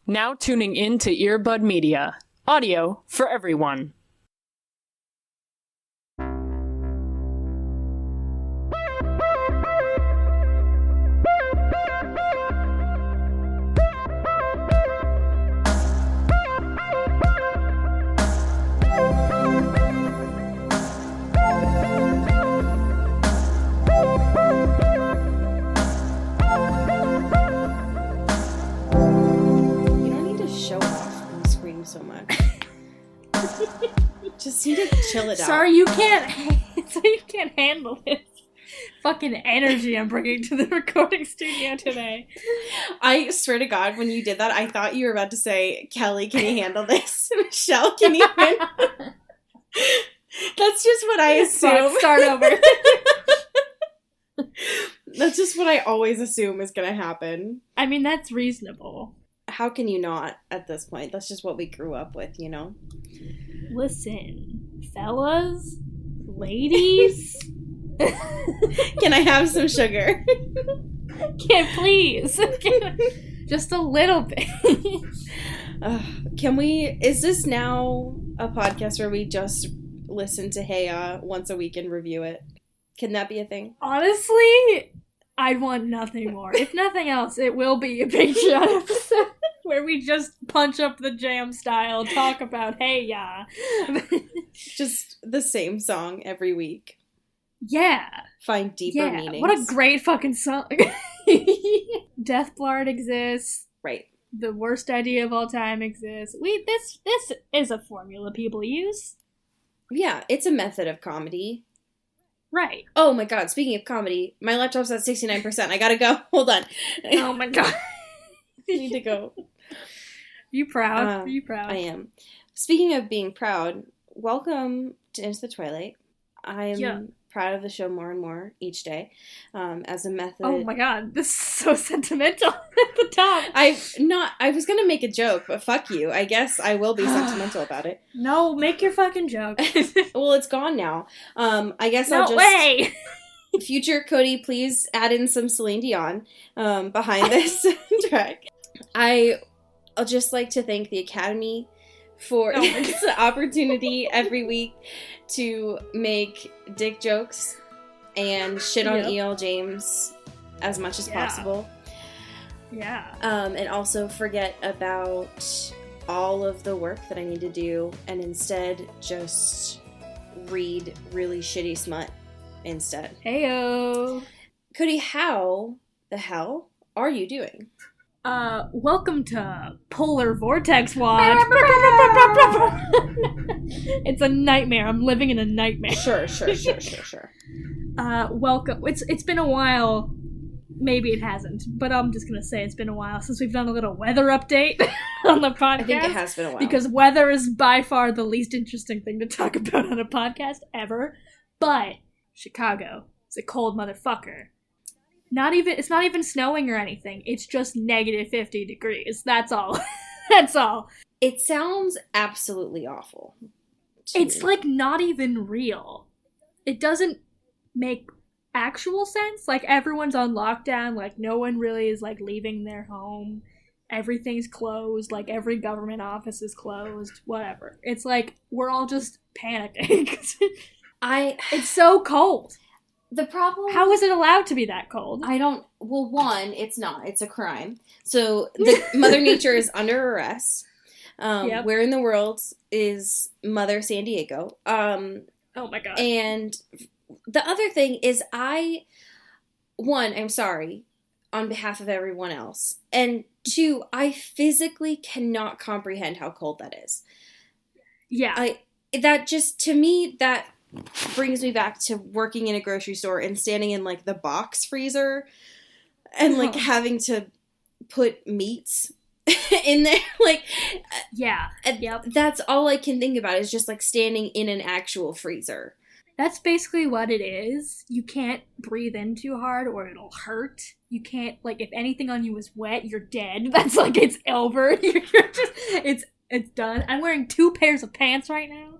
Now tuning in to Earbud Media. Audio for everyone. So much. Just need to chill it out. Sorry, you can't handle this fucking energy I'm bringing to the recording studio today. I swear to God, when you did that, I thought you were about to say, Kelly, can you handle this? Michelle, can you handle That's just what I assume. Start over. That's just what I always assume is going to happen. I mean, that's reasonable. How can you not at this point? That's just what we grew up with, you know? Listen, fellas, ladies. Can I have some sugar? Please. Just a little bit. Is this now a podcast where we just listen to Heya once a week and review it? Can that be a thing? Honestly, I'd want nothing more. If nothing else, it will be a Patreon episode where we just punch up the jam style, talk about Heya. Just the same song every week. Yeah. Find deeper meanings. What a great fucking song. Deathblard exists. Right. The Worst Idea of All Time exists. This is a formula people use. Yeah, it's a method of comedy. Right. Oh my God, speaking of comedy, my laptop's at 69%. I gotta go. Hold on. Oh my God. I need to go. You proud? Are you proud? I am. Speaking of being proud, welcome to Into the Twilight. I am proud of the show more and more each day. As a method. Oh my God, this is so sentimental at the top. I was gonna make a joke, but fuck you. I guess I will be sentimental about it. No, make your fucking joke. Well, it's gone now. I guess I'll just... way! Future Cody, please add in some Celine Dion behind this track. I'll just like to thank the Academy for this opportunity every week to make dick jokes and shit on E.L. James as much as possible. Yeah. And also forget about all of the work that I need to do and instead just read really shitty smut instead. Heyo. Cody, how the hell are you doing? Welcome to Polar Vortex Watch. It's a nightmare. I'm living in a nightmare. Sure. Welcome. It's been a while. Maybe it hasn't, but I'm just gonna say it's been a while since we've done a little weather update on the podcast. I think it has been a while. Because weather is by far the least interesting thing to talk about on a podcast ever. But Chicago is a cold motherfucker. It's not even snowing or anything. It's just negative 50 degrees. That's all. That's all. It sounds absolutely awful. It's like not even real. It doesn't make actual sense. Like everyone's on lockdown. Like no one really is like leaving their home. Everything's closed. Like every government office is closed. Whatever. It's like we're all just panicking. It's so cold. The problem... How is it allowed to be that cold? Well, one, it's not. It's a crime. So, Mother Nature is under arrest. Where in the world is Mother San Diego? Oh my God. And the other thing is I'm sorry on behalf of everyone else. And two, I physically cannot comprehend how cold that is. Yeah. To me, that brings me back to working in a grocery store and standing in like the box freezer and like having to put meats in there. Like, yeah. Yep. That's all I can think about is just like standing in an actual freezer. That's basically what it is. You can't breathe in too hard or it'll hurt. You can't, like, if anything on you is wet, you're dead. That's like, it's over. You're just, it's done. I'm wearing 2 pairs of pants right now.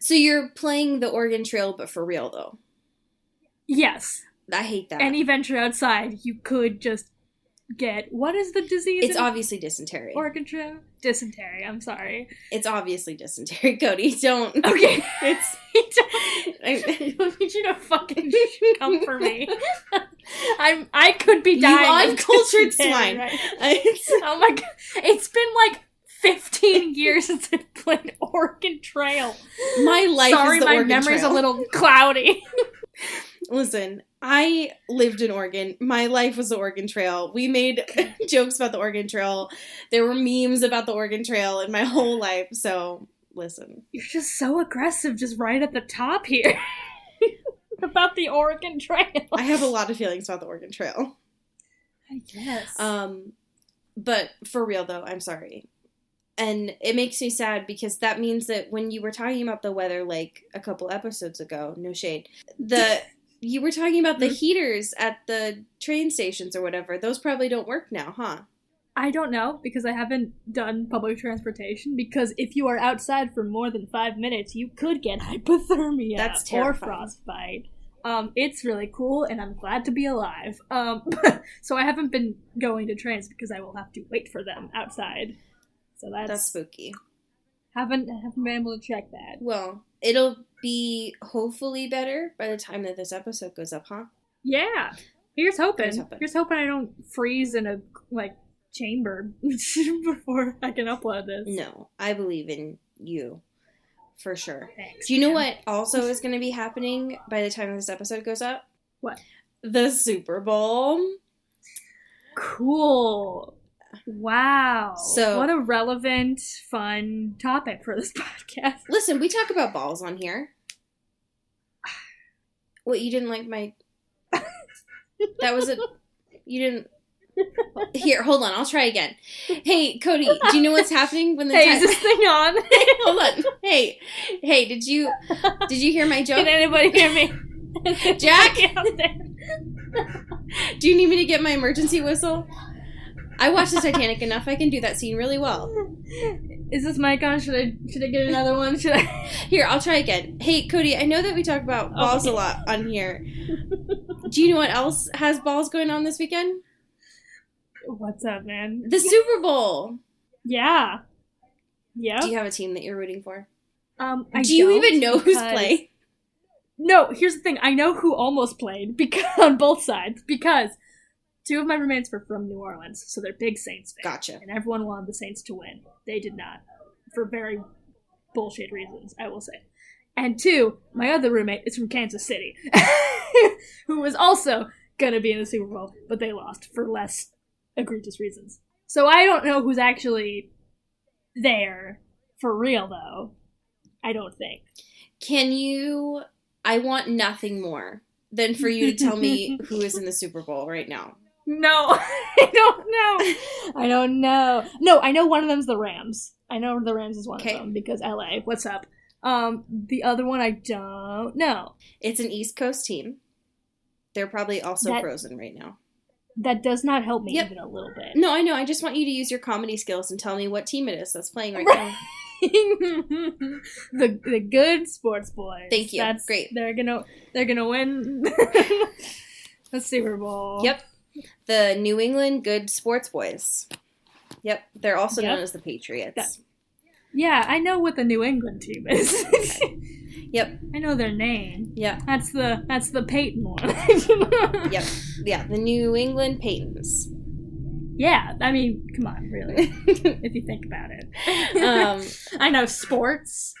So you're playing the Oregon Trail, but for real, though? Yes. I hate that. Any venture outside, you could just get, what is the disease? It's obviously dysentery. Organ trail? Dysentery, I'm sorry. It's obviously dysentery, Cody. Don't. Okay. It's. I don't need you to fucking come for me. I could be dying. You uncultured dysentery, swine. right? It's- Oh my god. It's been like 15 years since I played Oregon Trail. My life Sorry, is the my Oregon memory's Trail. a little cloudy. Listen, I lived in Oregon. My life was the Oregon Trail. We made jokes about the Oregon Trail. There were memes about the Oregon Trail in my whole life. So, listen. You're just so aggressive, just right at the top here. About the Oregon Trail. I have a lot of feelings about the Oregon Trail. I guess. But for real though, I'm sorry. And it makes me sad because that means that when you were talking about the weather like a couple episodes ago, no shade, you were talking about the heaters at the train stations or whatever. Those probably don't work now, huh? I don't know, because I haven't done public transportation, because if you are outside for more than 5 minutes, you could get hypothermia. That's or terrifying. frostbite. It's really cool, and I'm glad to be alive. So I haven't been going to trains because I will have to wait for them outside. So That's spooky. haven't been able to check that. Well, it'll be hopefully better by the time that this episode goes up, huh? Yeah. Here's hoping. Here's hoping. Here's hoping I don't freeze in a, chamber before I can upload this. No, I believe in you. For sure. Thanks. Do you know man. what also is going to be happening by the time this episode goes up? What? The Super Bowl. Cool. Wow. So- what a relevant, fun topic for this podcast. Listen, we talk about balls on here. What, you didn't like my... That was a... You didn't... Here, hold on, I'll try again. Hey, Cody, do you know what's happening when the Hey, time... is this thing on? Hold on. Hey, did you hear my joke? Can anybody hear me? Jack? Out there. Do you need me to get my emergency whistle? I watched the Titanic enough. I can do that scene really well. Is this mic on? Should I get another one? Should I? Here, I'll try again. Hey, Cody, I know that we talk about balls a lot on here. Do you know what else has balls going on this weekend? What's up, man? The Super Bowl. Yeah. Yeah. Do you have a team that you're rooting for? Do you even know who's playing? No, here's the thing. I know who almost played because on both sides, because two of my roommates were from New Orleans, so they're big Saints fans. Gotcha. And everyone wanted the Saints to win. They did not. For very bullshit reasons, I will say. And two, my other roommate is from Kansas City, who was also gonna be in the Super Bowl, but they lost for less egregious reasons. So I don't know who's actually there for real, though. I don't think. Can you... I want nothing more than for you to tell me who is in the Super Bowl right now. No, I don't know. I don't know. No, I know one of them's the Rams. I know the Rams is one Okay. of them because LA. What's up? The other one I don't know. It's an East Coast team. They're probably also That- frozen right now. That does not help me Yep. even a little bit. No, I know. I just want you to use your comedy skills and tell me what team it is that's playing right now. the good sports boys. Thank you. Great. They're gonna win the Super Bowl. Yep. The New England Good Sports Boys. Yep. They're also Yep. known as the Patriots. Yeah, I know what the New England team is. Yep. I know their name. Yeah. That's the Peyton one. Yep. Yeah. The New England Paytons. Yeah, I mean, come on, really. If you think about it. I know sports.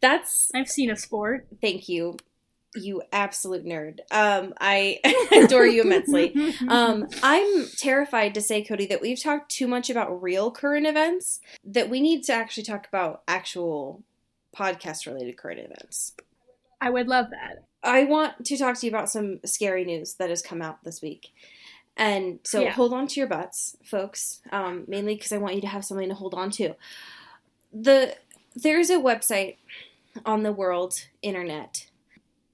That's... I've seen a sport. Thank you. You absolute nerd. I adore you immensely. I'm terrified to say, Cody, that we've talked too much about real current events, that we need to actually talk about actual podcast-related current events. I would love that. I want to talk to you about some scary news that has come out this week. And so Yeah. hold on to your butts, folks, mainly because I want you to have something to hold on to. There's a website on the world internet,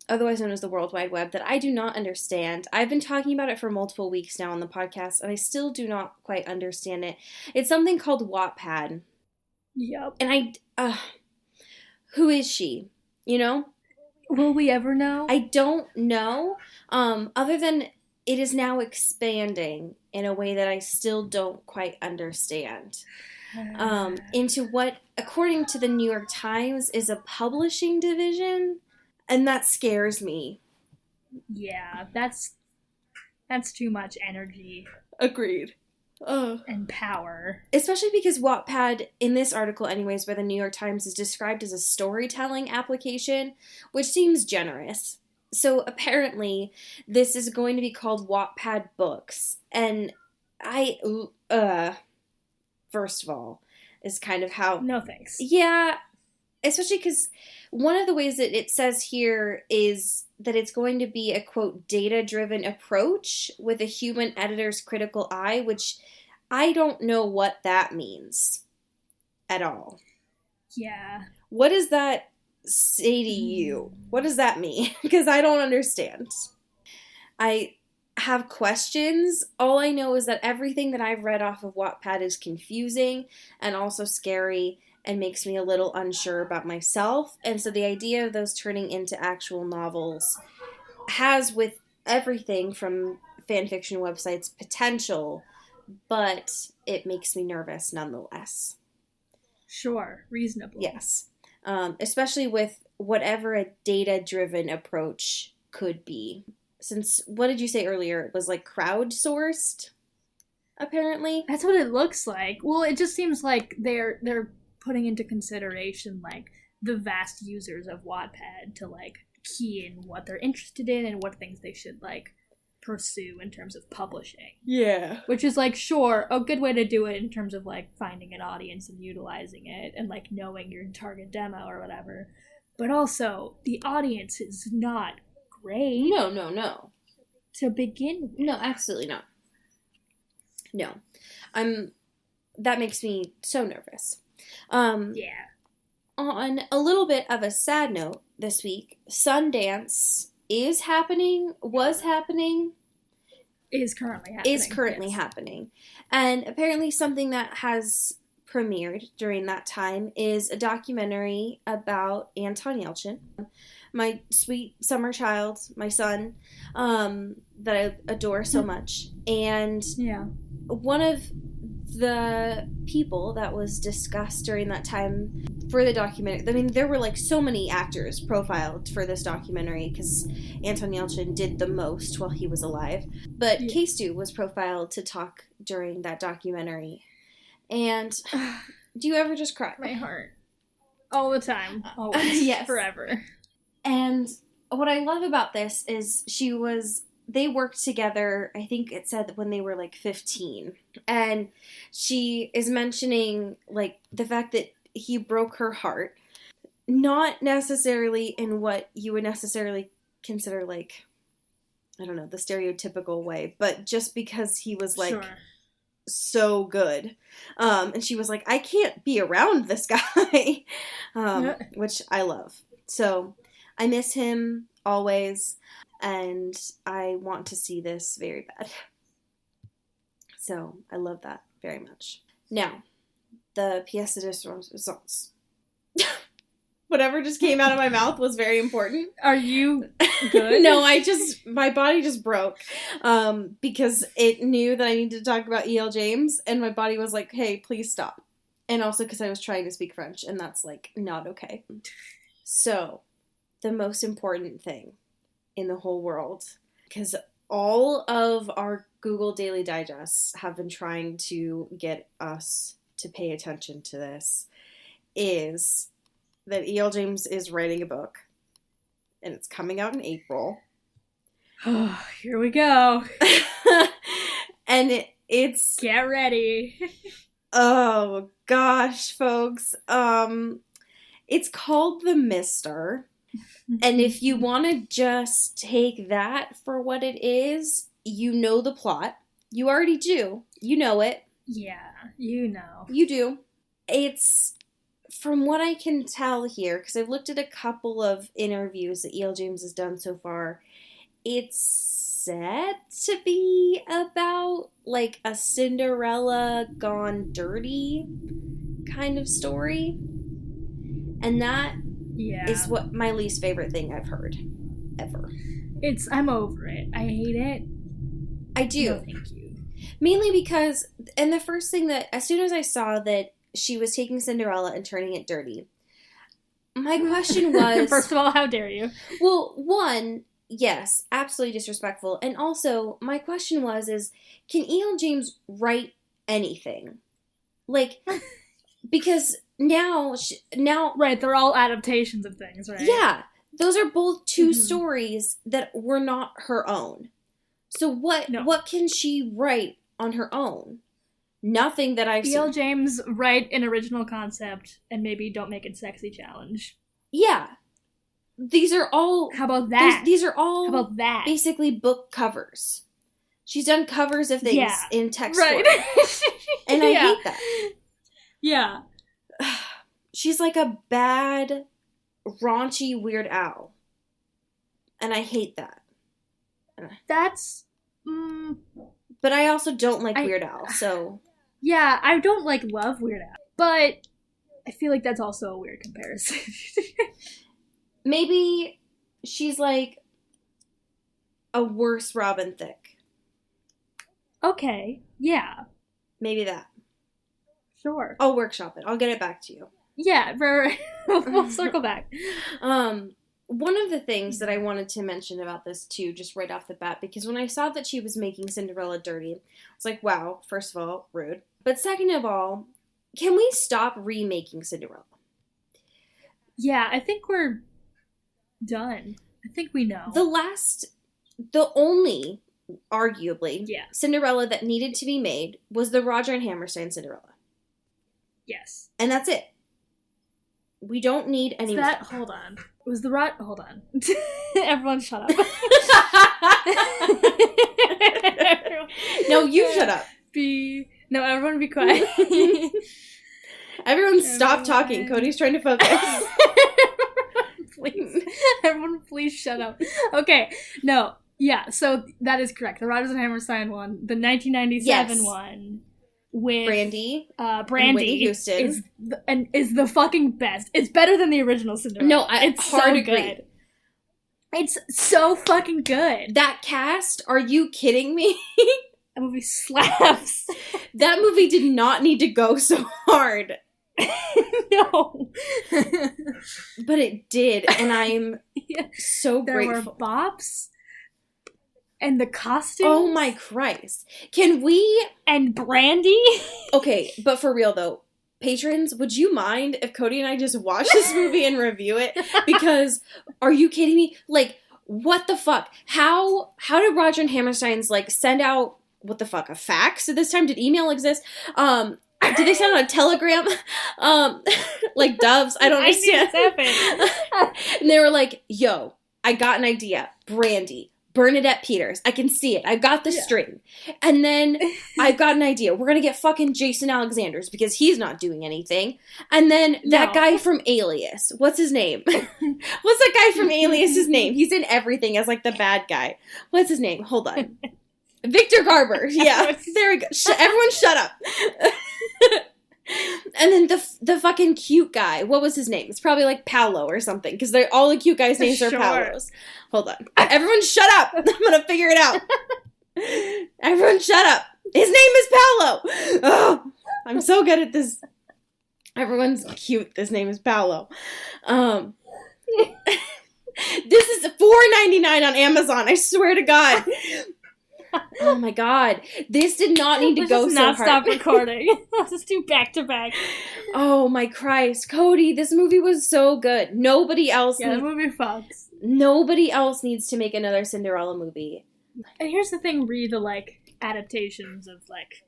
otherwise known as the World Wide Web, that I do not understand. I've been talking about it for multiple weeks now on the podcast, and I still do not quite understand it. It's something called Wattpad. Yep. And who is she? You know? Will we ever know? I don't know. Other than it is now expanding in a way that I still don't quite understand. Into what, according to the New York Times, is a publishing division, and that scares me. Yeah, that's too much energy. Agreed. And power. Especially because Wattpad, in this article anyways, by the New York Times, is described as a storytelling application, which seems generous. So apparently, this is going to be called Wattpad Books, and first of all, is kind of how... No thanks. Yeah, especially because one of the ways that it says here is that it's going to be a, quote, data-driven approach with a human editor's critical eye, which I don't know what that means at all. Yeah. What does that say to you? What does that mean? Because I don't understand. I have questions. All I know is that everything that I've read off of Wattpad is confusing and also scary and makes me a little unsure about myself. And so the idea of those turning into actual novels has, with everything from fanfiction websites, potential, but it makes me nervous nonetheless. Sure, reasonable. Yes. Especially with whatever a data-driven approach could be. Since, what did you say earlier? It was like crowdsourced, apparently? That's what it looks like. Well, it just seems like they're putting into consideration, like, the vast users of Wattpad to, like, key in what they're interested in and what things they should, like, pursue in terms of publishing. Yeah. Which is, like, sure, a good way to do it in terms of, like, finding an audience and utilizing it and, like, knowing your target demo or whatever. But also, the audience is not great. No. To begin with. No, absolutely not. No. That makes me so nervous. Yeah. On a little bit of a sad note this week, Sundance was happening. Is currently yes. happening. And apparently something that has premiered during that time is a documentary about Anton Yelchin, my sweet summer child, my son, that I adore so much. And yeah, one of the people that was discussed during that time for the documentary, I mean, there were like so many actors profiled for this documentary because Anton Yelchin did the most while he was alive. But yeah. K-Stu was profiled to talk during that documentary. And do you ever just cry? My heart. All the time. Always. Yes. Forever. And what I love about this is they worked together, I think it said when they were like 15. And she is mentioning like the fact that he broke her heart, not necessarily in what you would necessarily consider like, I don't know, the stereotypical way, but just because he was like sure. so good. And she was like, I can't be around this guy, which I love. So I miss him always, and I want to see this very bad. So I love that very much. Now, the pièce de résistance. Whatever just came out of my mouth was very important. Are you good? No, my body just broke because it knew that I needed to talk about E.L. James, and my body was like, hey, please stop. And also because I was trying to speak French, and that's like not okay. So, the most important thing in the whole world, because all of our Google Daily Digests have been trying to get us to pay attention to this, is that E.L. James is writing a book, and it's coming out in April. Oh, here we go. And it's... Get ready. Oh, gosh, folks. It's called The Mister. And if you want to just take that for what it is, you know the plot. You already do. You know it. Yeah, you know. You do. It's, from what I can tell here, because I've looked at a couple of interviews that E.L. James has done so far, it's said to be about, like, a Cinderella gone dirty kind of story. And that is what my least favorite thing I've heard ever. I'm over it. I hate it. I do. No, thank you. Mainly because, and the first thing that, as soon as I saw that she was taking Cinderella and turning it dirty, my question was... First of all, how dare you? Well, one, yes, absolutely disrespectful. And also, my question is, can E.L. James write anything? Like, because now... Right, they're all adaptations of things, right? Yeah, those are both two stories that were not her own. So what can she write on her own? Nothing that I've E.L. seen. James, write an original concept and maybe don't make it sexy challenge. Yeah. These are all... How about that? These are all How about that? basically book covers. She's done covers of things in text form. And I hate that. Yeah. She's like a bad, raunchy Weird Al. And I hate that. That's... But I also don't like Weird Al, so... Yeah, I don't, love Weird Al. But I feel like that's also a weird comparison. Maybe she's like a worse Robin Thicke. Okay, yeah. Maybe that. Sure. I'll workshop it. I'll get it back to you. Yeah, we'll circle back. One of the things that I wanted to mention about this, too, just right off the bat, because when I saw that she was making Cinderella dirty, I was like, wow, first of all, rude. But second of all, can we stop remaking Cinderella? Yeah, I think we're done. I think we know. The only, arguably, Yeah. Cinderella that needed to be made was the Roger and Hammerstein Cinderella. Yes. And that's it. We don't need any more. Hold on. It was the hold on. Everyone shut up. No, you shut up. No, everyone be quiet. Everyone stop talking. Cody's trying to focus. Please. Everyone please shut up. Okay. No. Yeah, so that is correct. The Rodgers and Hammerstein one, the 1997 one with Brandy Brandy Houston is the fucking best. It's better than the original Cinderella. No, it's hard so agree. Good. It's so fucking good. That cast, are you kidding me? That movie slaps. That movie did not need to go so hard. No. But it did, and I'm so grateful. There were bops. And the costumes. Oh my Christ. Can we... And Brandy. Okay, but for real though, patrons, would you mind if Cody and I just watch this movie and review it? Because, are you kidding me? Like, what the fuck? How did Roger and Hammerstein's, send out, what the fuck, a fax at this time? Did email exist? Did they send out a telegram? Like doves? I don't understand. And they were like, yo, I got an idea. Brandy. Bernadette Peters. I can see it. I've got the string. And then I've got an idea. We're going to get fucking Jason Alexanders because he's not doing anything. And then that guy from Alias. What's his name? What's that guy from Alias' name? He's in everything as the bad guy. What's his name? Hold on. Victor Garber. Yeah. There we go. Everyone shut up. And then the fucking cute guy. What was his name? It's probably Paolo or something. Because all the cute guys' names are Paolos. Hold on. Everyone shut up. I'm going to figure it out. Everyone shut up. His name is Paolo. Oh, I'm so good at this. Everyone's cute. His name is Paolo. This is $4.99 on Amazon. I swear to God. Oh my God. This did not need to go so hard. Let's not stop recording. Let's just do back to back. Oh my Christ. Cody, this movie was so good. Nobody else the movie fucks. Nobody else needs to make another Cinderella movie. And here's the thing, read the adaptations of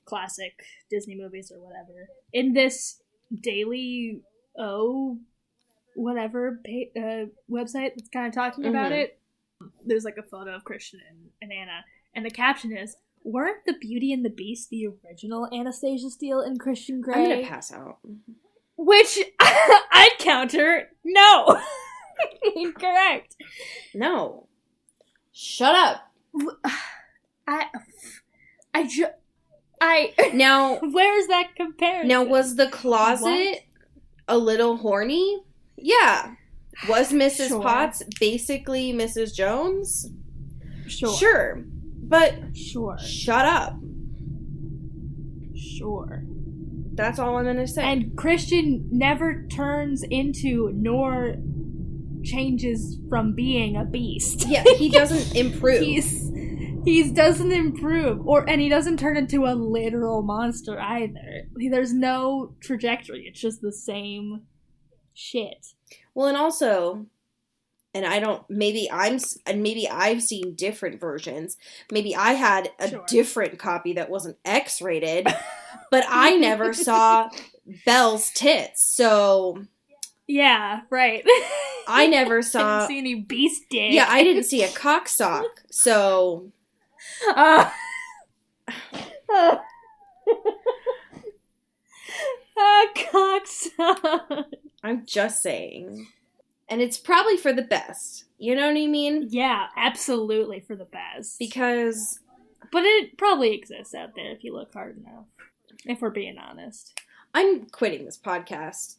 classic Disney movies or whatever. In this Daily whatever website that's kind of talking about it, there's a photo of Christian and Anna. And the caption is, weren't the Beauty and the Beast the original Anastasia Steele and Christian Grey? I'm gonna pass out. Which, I'd counter, no! Incorrect. No. Shut up. Now... Where's that comparison? Now, was the closet a little horny? Yeah. Was Mrs. Potts basically Mrs. Jones? Sure. Sure. But Sure. shut up. Sure. That's all I'm gonna say. And Christian never turns into nor changes from being a beast. Yeah, he doesn't improve. He doesn't improve, and he doesn't turn into a literal monster either. There's no trajectory. It's just the same shit. Well, and also, and maybe I've seen different versions. Maybe I had a different copy that wasn't X-rated, but I never saw Belle's tits, so yeah, right. I never saw. Didn't see any beast dick. Yeah, I didn't see a cocksock, so. Cocksock. I'm just saying. And it's probably for the best. You know what I mean? Yeah, absolutely for the best. But it probably exists out there if you look hard enough. If we're being honest. I'm quitting this podcast.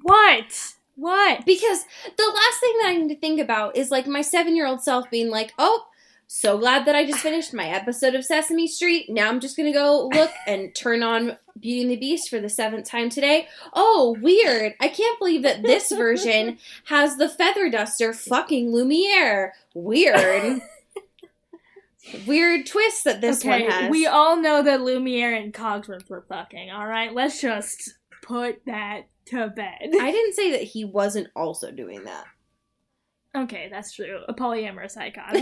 What? What? Because the last thing that I need to think about is like my 7-year-old self being like, oh, so glad that I just finished my episode of Sesame Street. Now I'm just going to go look and turn on Beauty and the Beast for the 7th time today. Oh, weird. I can't believe that this version has the feather duster fucking Lumiere. Weird. Weird twist that this one has. We all know that Lumiere and Cogsworth were fucking, alright? Let's just put that to bed. I didn't say that he wasn't also doing that. Okay, that's true. A polyamorous icon.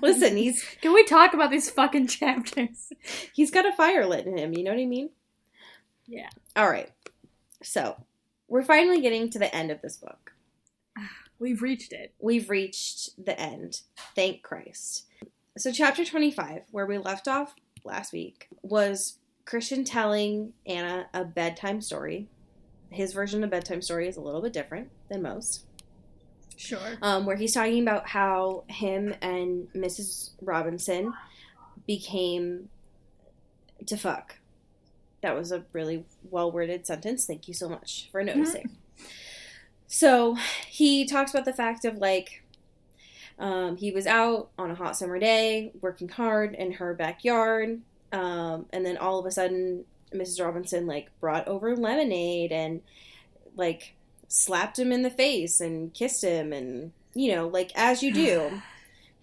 Listen, Can we talk about these fucking chapters? He's got a fire lit in him, you know what I mean? Yeah. Alright. So, we're finally getting to the end of this book. We've reached it. We've reached the end. Thank Christ. So chapter 25, where we left off last week, was Christian telling Anna a bedtime story. His version of bedtime story is a little bit different than most. Sure. Where he's talking about how him and Mrs. Robinson became to fuck. That was a really well-worded sentence. Thank you so much for noticing. Mm-hmm. So he talks about the fact of like, he was out on a hot summer day, working hard in her backyard, and then all of a sudden, Mrs. Robinson like brought over lemonade and like slapped him in the face and kissed him and, you know, like as you do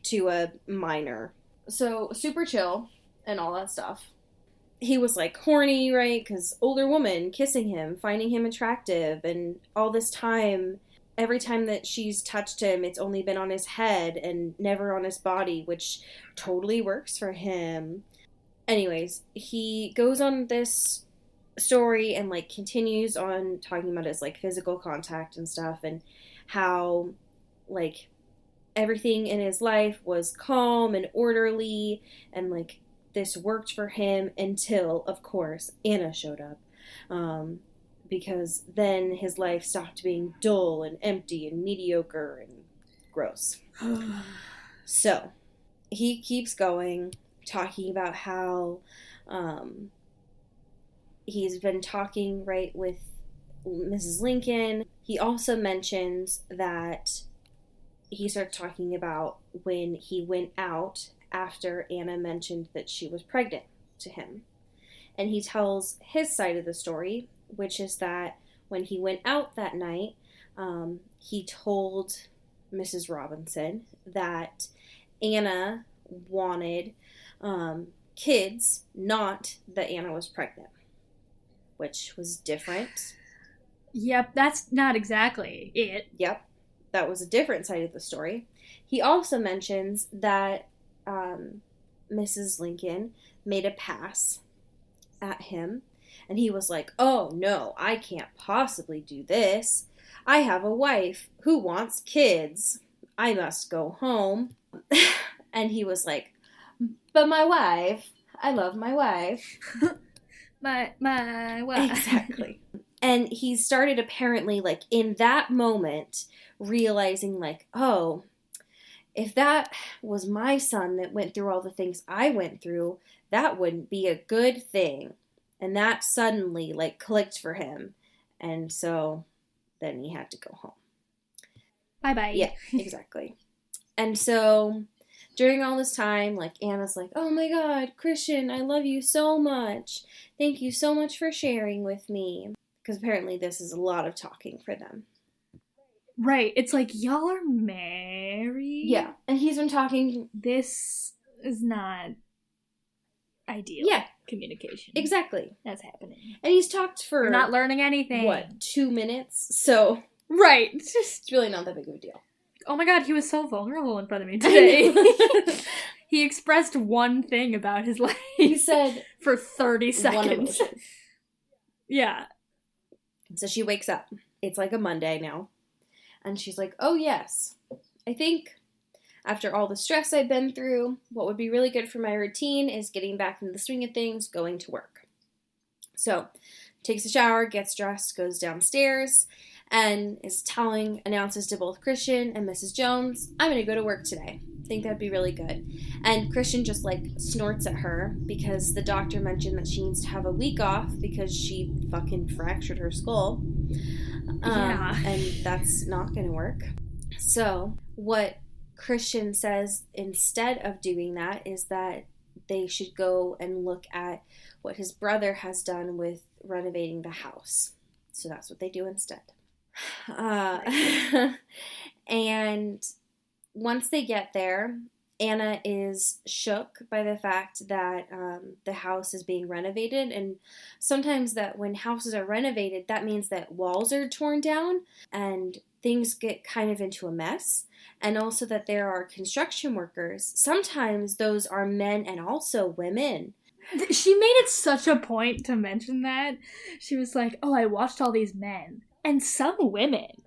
to a minor. So super chill and all that stuff. He was like horny, right? Because older woman kissing him, finding him attractive, and all this time, every time that she's touched him, it's only been on his head and never on his body, which totally works for him. Anyways, he goes on this story and like continues on talking about his like physical contact and stuff and how like everything in his life was calm and orderly and like this worked for him until, of course, Anna showed up. Because then his life stopped being dull and empty and mediocre and gross. So, he keeps going, talking about how he's been talking, right, with Mrs. Lincoln. He also mentions that he starts talking about when he went out after Anna mentioned that she was pregnant to him. And he tells his side of the story, which is that when he went out that night, he told Mrs. Robinson that Anna wanted kids, not that Anna was pregnant, which was different. Yep, that's not exactly it. Yep, that was a different side of the story. He also mentions that Mrs. Lincoln made a pass at him, and he was like, oh no, I can't possibly do this. I have a wife who wants kids. I must go home. And he was like, but my wife, I love my wife. my wife. Exactly. And he started apparently, like, in that moment, realizing, like, oh, if that was my son that went through all the things I went through, that wouldn't be a good thing. And that suddenly, like, clicked for him. And so then he had to go home. Bye-bye. Yeah, exactly. And so during all this time, like, Anna's like, oh my god, Christian, I love you so much. Thank you so much for sharing with me. Because apparently this is a lot of talking for them. Right. It's like, y'all are married? Yeah. And he's been talking... This is not ideal communication. Exactly. That's happening. And he's talked for... You're not learning anything. What, 2 minutes? So... Right. It's really not that big of a deal. Oh my god, he was so vulnerable in front of me today. He expressed one thing about his life. He said... for 30 seconds. One emotion. Yeah. So she wakes up. It's like a Monday now. And she's like, oh yes, I think after all the stress I've been through, what would be really good for my routine is getting back into the swing of things, going to work. So, takes a shower, gets dressed, goes downstairs, and announces to both Christian and Mrs. Jones, I'm going to go to work today. I think that'd be really good. And Christian just, like, snorts at her because the doctor mentioned that she needs to have a week off because she fucking fractured her skull. And that's not going to work. So, what Christian says instead of doing that is that they should go and look at what his brother has done with renovating the house. So that's what they do instead. And once they get there, Anna is shook by the fact that the house is being renovated, and sometimes that when houses are renovated, that means that walls are torn down and things get kind of into a mess, and also that there are construction workers. Sometimes those are men and also women. She made it such a point to mention that. She was like, oh, I watched all these men, and some women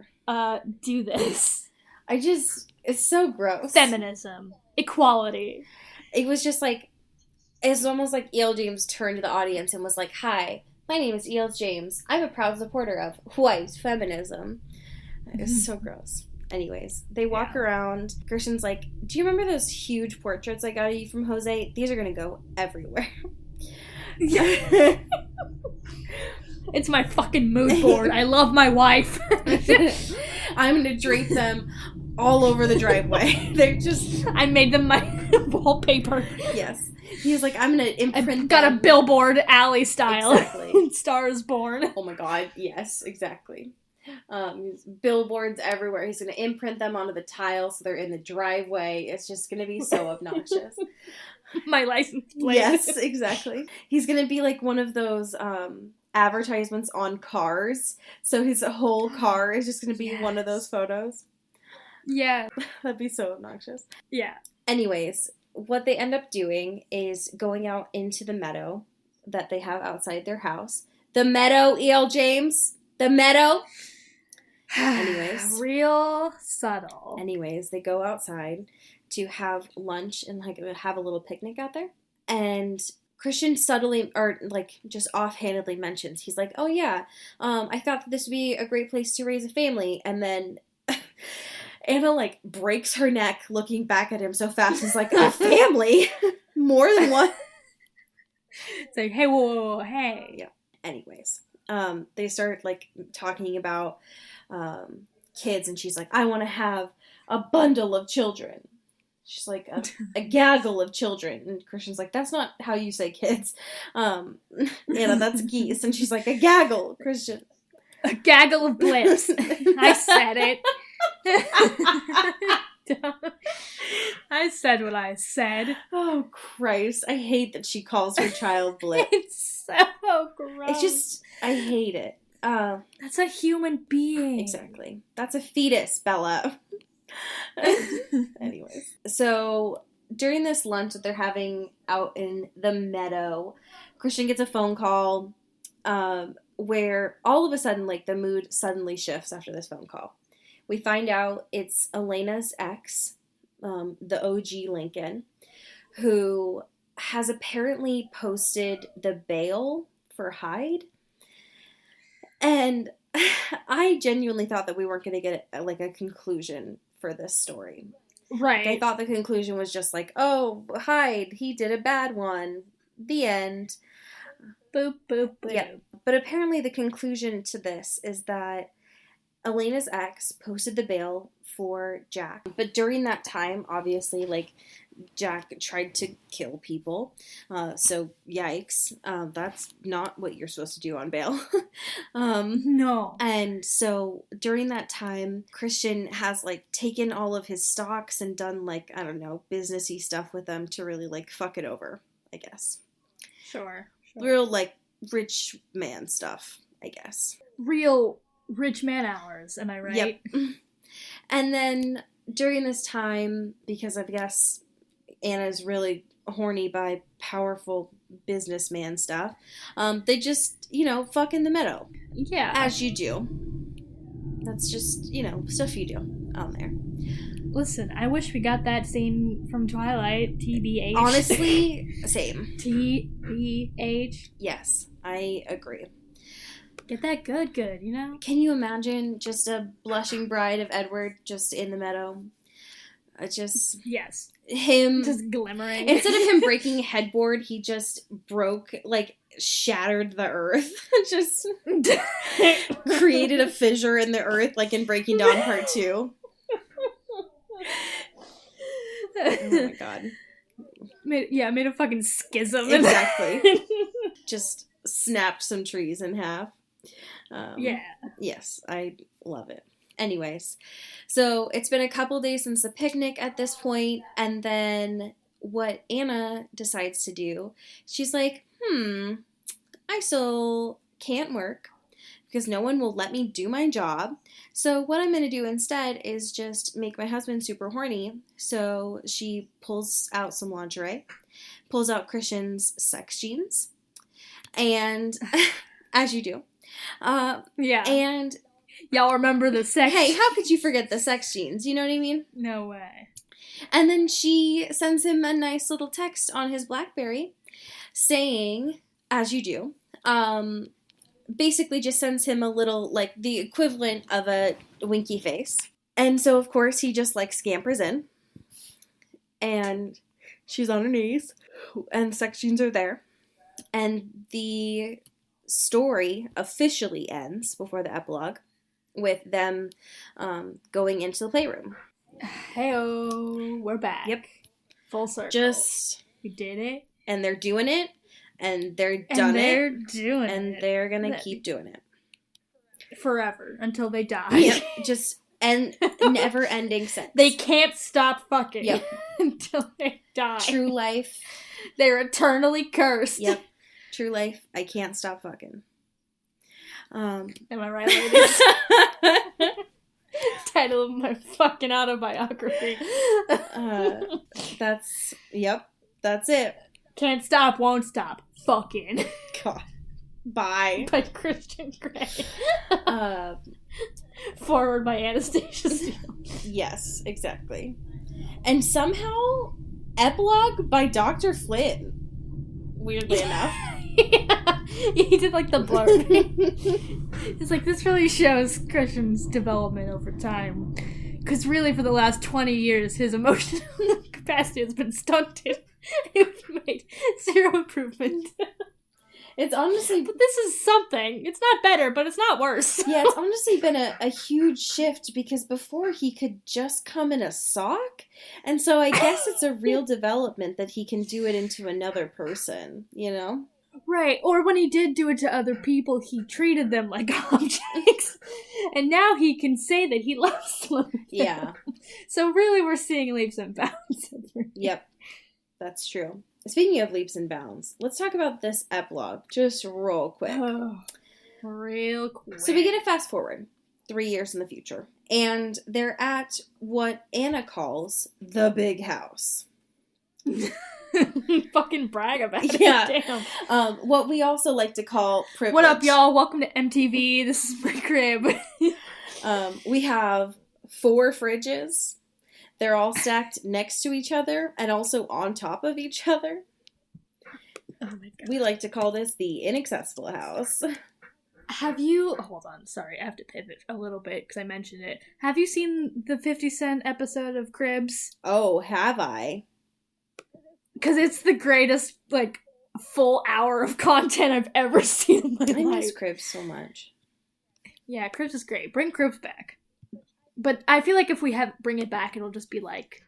do this. It's so gross. Feminism. Equality. It was just like, it's almost like E.L. James turned to the audience and was like, hi, my name is E.L. James. I'm a proud supporter of white feminism. It's so gross. Anyways, they walk around. Christian's like, do you remember those huge portraits I got of you from Jose? These are going to go everywhere. Yeah. It's my fucking mood board. I love my wife. I'm going to drape them all over the driveway. They're just... I made them my wallpaper. Yes. He was like, I'm going to imprint got them. a billboard alley style. Exactly. Star is Born. Oh my god, yes, exactly. Billboards everywhere. He's going to imprint them onto the tile so they're in the driveway. It's just going to be so obnoxious. My license plate. Yes, exactly. He's going to be like one of those advertisements on cars. So his whole car is just going to be one of those photos. Yeah. That'd be so obnoxious. Yeah. Anyways, what they end up doing is going out into the meadow that they have outside their house. The meadow, E.L. James. The meadow. Anyways. Real subtle. Anyways, they go outside to have lunch and like have a little picnic out there. And Christian subtly, or like just offhandedly mentions, he's like, oh yeah, I thought that this would be a great place to raise a family. And then Anna like breaks her neck looking back at him so fast. It's like, a family? More than one? It's like, hey, whoa, hey. Yeah. Anyways, they start like talking about kids, and she's like, I want to have a bundle of children. She's like, a gaggle of children. And Christian's like, that's not how you say kids. Anna, that's geese. And she's like, a gaggle, Christian. A gaggle of blips. I said it. I said what I said. Oh, Christ. I hate that she calls her child blip. It's so gross. It's just, I hate it. That's a human being. Exactly. That's a fetus, Bella. Anyways. So, during this lunch that they're having out in the meadow, Christian gets a phone call where all of a sudden, like, the mood suddenly shifts after this phone call. We find out it's Elena's ex, the OG Lincoln, who has apparently posted the bail for Hyde. And I genuinely thought that we weren't going to get like a conclusion for this story. Right. I thought the conclusion was just like, oh, Hyde, he did a bad one. The end. Boop, boop, boop. Yeah. But apparently the conclusion to this is that Elena's ex posted the bail for Jack. But during that time, obviously, like, Jack tried to kill people. So, yikes. That's not what you're supposed to do on bail. No. And so during that time, Christian has, like, taken all of his stocks and done, like, I don't know, businessy stuff with them to really, like, fuck it over, I guess. Sure. Real, like, rich man stuff, I guess. Real rich man hours, am I right? Yep. And then during this time, because I guess Anna's really horny by powerful businessman stuff, they just, fuck in the meadow. Yeah. As you do. That's just, stuff you do on there. Listen, I wish we got that scene from Twilight, TBH. Honestly, same. TBH. Yes, I agree. Get that good, Can you imagine just a blushing bride of Edward just in the meadow? Yes. Him... Just glimmering. Instead of him breaking a headboard, he just shattered the earth. Just created a fissure in the earth, like in Breaking Dawn Part 2. Oh my god. Made a fucking schism. Exactly. Just snapped some trees in half. Yeah. Yes, I love it. Anyways, so it's been a couple days since the picnic at this point, and then what Anna decides to do, she's like, I still can't work because no one will let me do my job. So what I'm going to do instead is just make my husband super horny. So she pulls out some lingerie, pulls out Christian's sex jeans, and as you do. Yeah. And y'all remember the sex? Hey, how could you forget the sex jeans? You know what I mean? No way. And then she sends him a nice little text on his BlackBerry saying, as you do, basically just sends him a little, like, the equivalent of a winky face. And so, of course, he just, like, scampers in. And she's on her knees. And sex jeans are there. And the story officially ends before the epilogue with them going into the playroom. Hey-oh, we're back. Yep. Full circle. We did it. And they're doing it. And they're doing it. And they're gonna keep doing it. Forever. Until they die. Yep. Just never ending sex. They can't stop fucking. Yep. Until they die. True life. They're eternally cursed. Yep. True life. I can't stop fucking. Am I right, ladies? Title of my fucking autobiography. That's it. Can't stop, won't stop. Fucking. God. Bye. By Christian Grey. Forward by Anastasia Steele. Yes, exactly. And somehow, epilogue by Dr. Flynn. Weirdly enough. Yeah. He did like the blurb. It's like, this really shows Christian's development over time. Because really, for the last 20 years, his emotional capacity has been stunted. We've made zero improvement. It's honestly... But this is something. It's not better, but it's not worse. Yeah, it's honestly been a huge shift, because before he could just come in a sock. And so I guess it's a real development that he can do it into another person, you know? Right, or when he did do it to other people, he treated them like objects. And now he can say that he loves them. Yeah. So really, we're seeing leaps and bounds. Yep. That's true. Speaking of leaps and bounds, let's talk about this epilogue just real quick. Oh, real quick. So we get a fast forward 3 years in the future, and they're at what Anna calls the big house. Fucking brag about it. Yeah. Damn. What we also like to call privilege. What up, y'all? Welcome to MTV. This is my crib. We have 4 fridges. They're all stacked next to each other and also on top of each other. Oh my god. We like to call this the inaccessible house. Have you... Hold on, sorry. I have to pivot a little bit because I mentioned it. Have you seen the 50 Cent episode of Cribs? Oh, have I? Because it's the greatest, like, full hour of content I've ever seen in my life. I miss Cribs so much. Yeah, Cribs is great. Bring Cribs back. But I feel like if we bring it back, it'll just be like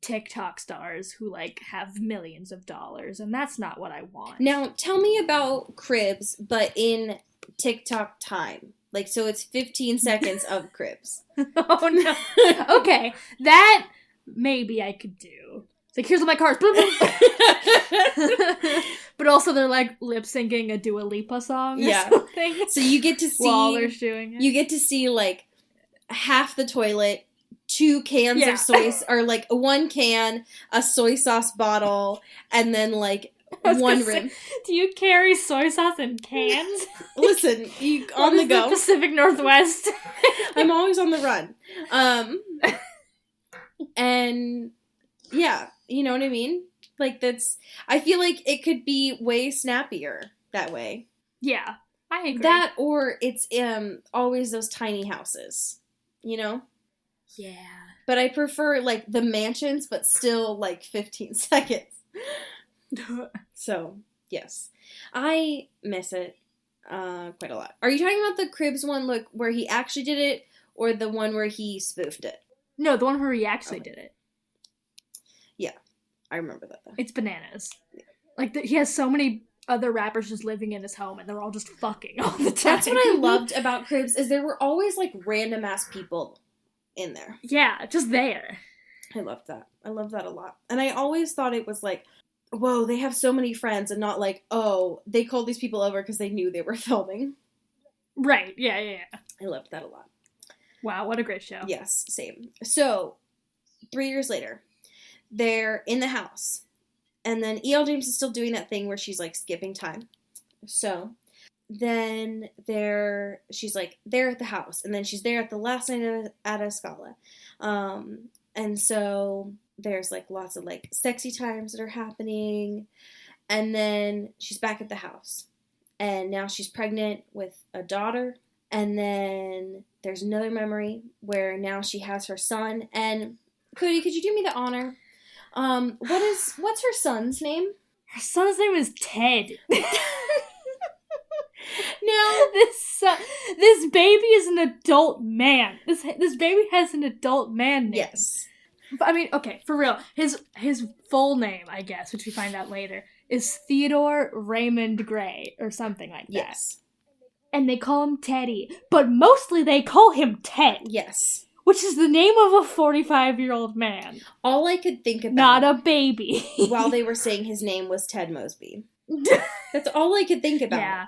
TikTok stars who, like, have millions of dollars, and that's not what I want. Now, tell me about Cribs, but in TikTok time. Like, so it's 15 seconds of Cribs. Oh, no. Okay, that maybe I could do. It's like, here's all my cars. But also they're, like, lip-syncing a Dua Lipa song or something. So you get to see... While they're doing it. You get to see, like, half the toilet, 2 cans of soy... Or, like, 1 can, a soy sauce bottle, and then, like, 1 rim. Do you carry soy sauce in cans? Listen, you on the go. Pacific Northwest. I'm always on the run. And, yeah, you know what I mean? Like, that's... I feel like it could be way snappier that way. Yeah, I agree. That, or it's always those tiny houses, you know? Yeah. But I prefer, like, the mansions, but still, like, 15 seconds. So, yes. I miss it quite a lot. Are you talking about the Cribs one, look, where he actually did it, or the one where he spoofed it? No, the one where he actually did it. Yeah, I remember that, though. It's bananas. Like, he has so many other rappers just living in his home, and they're all just fucking all the time. That's what I loved about Cribs, is there were always, like, random-ass people in there. Yeah, just there. I loved that. I loved that a lot. And I always thought it was, like, whoa, they have so many friends, and not like, oh, they called these people over because they knew they were filming. Right, yeah. I loved that a lot. Wow, what a great show. Yes, same. So, 3 years later, they're in the house, and then E.L. James is still doing that thing where she's, like, skipping time. So, then she's, like, there at the house, and then she's there at the last night at Escala. And so... there's, like, lots of, like, sexy times that are happening. And then she's back at the house. And now she's pregnant with a daughter. And then there's another memory where now she has her son. And, Cody, could you do me the honor? What's her son's name? Her son's name is Ted. Now, this baby is an adult man. This baby has an adult man name. Yes. I mean, okay, for real. His full name, I guess, which we find out later, is Theodore Raymond Gray, or something like that. Yes. And they call him Teddy, but mostly they call him Ted. Yes. Which is the name of a 45-year-old man. All I could think about... not a baby. while they were saying his name was Ted Mosby. That's all I could think about. Yeah.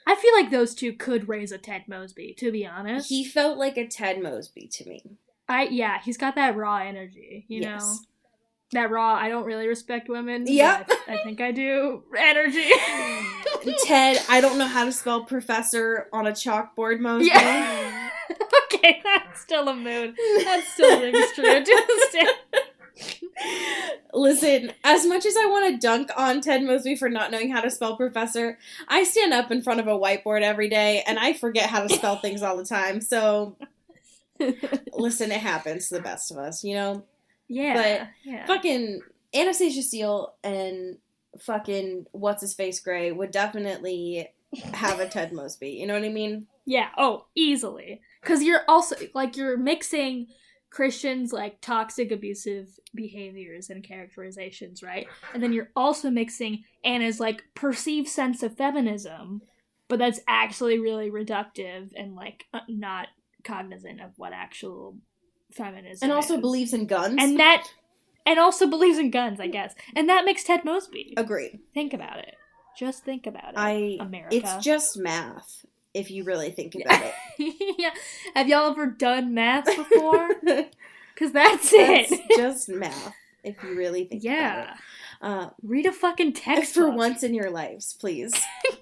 I feel like those two could raise a Ted Mosby, to be honest. He felt like a Ted Mosby to me. Yeah, he's got that raw energy, you know? That raw, I don't really respect women. Yeah. I think I do. Energy. Ted, I don't know how to spell professor on a chalkboard, Mosby. Yeah. Okay, that's still a mood. That still rings true. Listen, as much as I want to dunk on Ted Mosby for not knowing how to spell professor, I stand up in front of a whiteboard every day, and I forget how to spell things all the time, so... Listen, it happens to the best of us, you know? Yeah. But fucking Anastasia Steele and fucking What's-His-Face Gray would definitely have a Ted Mosby, you know what I mean? Yeah, oh, easily. Because you're also, like, you're mixing Christian's, like, toxic, abusive behaviors and characterizations, right? And then you're also mixing Anna's, like, perceived sense of feminism, but that's actually really reductive and, like, not cognizant of what actual feminism and also is. believes in guns. And also believes in guns, I guess. And that makes Ted Mosby. Agreed. Think about it. Just think about it, America. It's just math, if you really think about it. Yeah. Have y'all ever done math before? Because that's it. It's just math, if you really think about it. Read a fucking textbook. For once in your lives, please.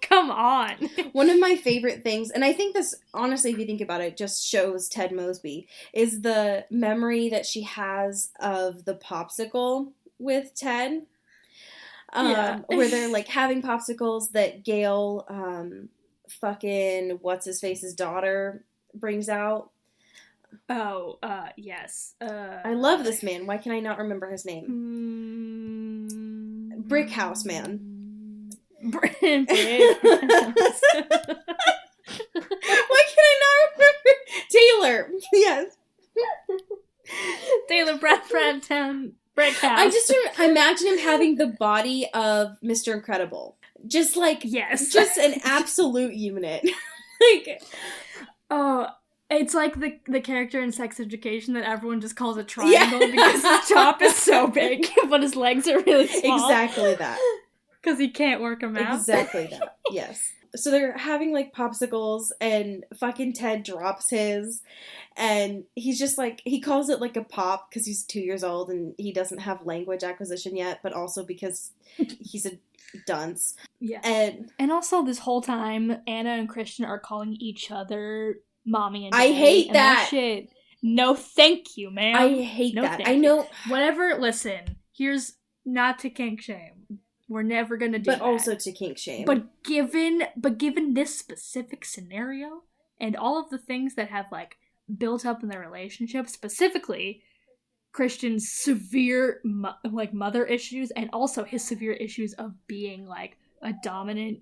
Come on. One of my favorite things, and I think this, honestly, if you think about it, just shows Ted Mosby, is the memory that she has of the popsicle with Ted. Where they're, like, having popsicles that Gail, fucking what's-his-face's daughter brings out. Oh, yes. I love this man. Why can I not remember his name? Brickhouse Man. Why can I not remember? Taylor. Yes. Taylor Brand Town brick house. I just imagine him having the body of Mr. Incredible. Just like, yes. just an absolute unit. Like, oh, it's like the character in Sex Education that everyone just calls a triangle because his top is so big, but his legs are really small. exactly that. Because he can't work them out. Exactly that. Yes. So they're having like popsicles and fucking Ted drops his and he's just like, he calls it like a pop because he's 2 years old and he doesn't have language acquisition yet, but also because he's a dunce. Yeah. And also this whole time, Anna and Christian are calling each other mommy and daddy. I hate and that. Shit. No thank you, man. I hate that. I know. Whatever, listen, here's not to kink shame. We're never gonna do that. But also to kink shame. But given this specific scenario and all of the things that have like built up in their relationship, specifically Christian's severe mother issues and also his severe issues of being like a dominant